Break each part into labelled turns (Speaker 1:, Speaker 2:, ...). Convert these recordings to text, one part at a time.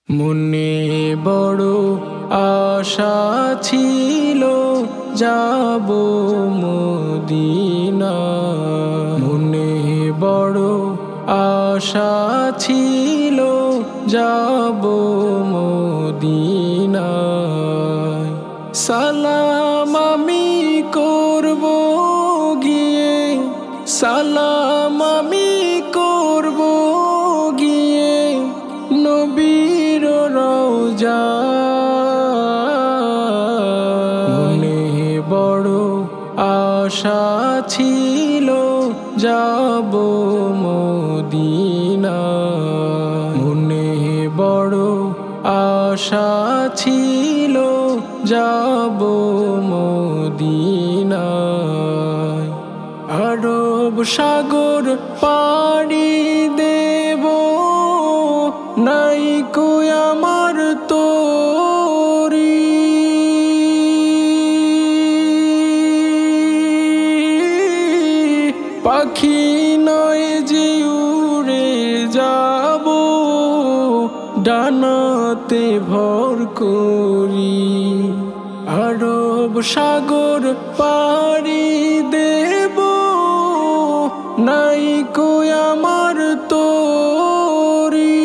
Speaker 1: মনে বড় আশা ছিল যাব মদিনা। মনে বড় আশা ছিল যাব মদিনা। সালাম আমি করব গিয়ে, সালাম আমি করব গিয়ে নবীর রওজায়। মনে বড় আশা ছিল যাব মদিনা। মনে বড় আশা ছিল যাব মদিনা। আরব সাগর পাড়ি দেব, নাই কো আমার তোরি। পাখি নয় যে উড়ে যাব, ডানাতে ভর করি। আরব সাগর পাড়ি দেব, নাই কো আমার তোরি।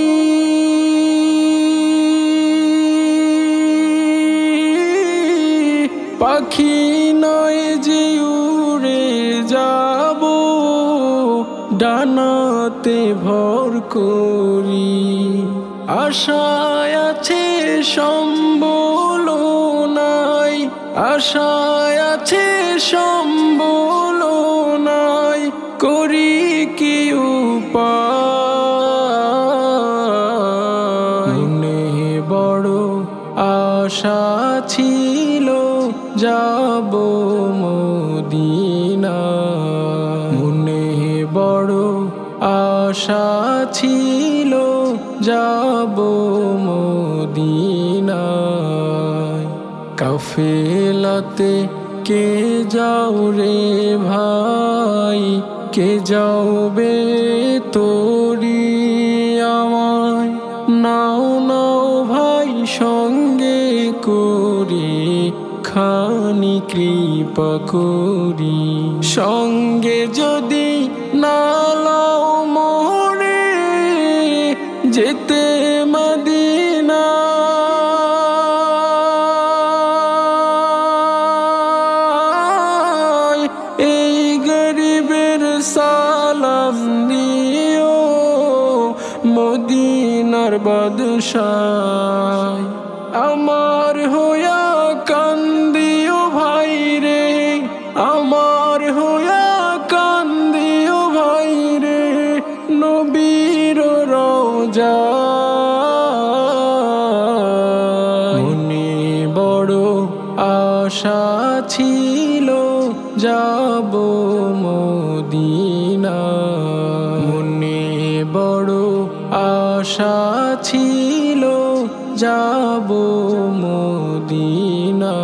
Speaker 1: পাখি নয় যে উড়ে যাব, ডানাতে ভর করি। আশায় আছে সম্বল নাই, আশায় আছে সম্বল নাই, করি কি উপায়। মনে বড় আশা ছিল যাব মদিনা। মনে বড় আশা ছিল যাব মদিনা। কাফেলাতে কে যাও রে ভাই, কে যাওবে তোরি আমায়। নাও নাও ভাই সঙ্গে করি, খানি কৃপা করি। সঙ্গে যদি না লাও মোরে, যেতে মদিনা। এই গরিবের সালাম দিও মদিনার বাদশাহ। আমার হইয়া কান্দিও ভাই রে, আমার হইয়া কান্দিও ভাই রে নবীর রওজায়। মনে বড় আশা ছিল যাব মদিনা। মনে বড় আশা ছিল যাব মদিনা।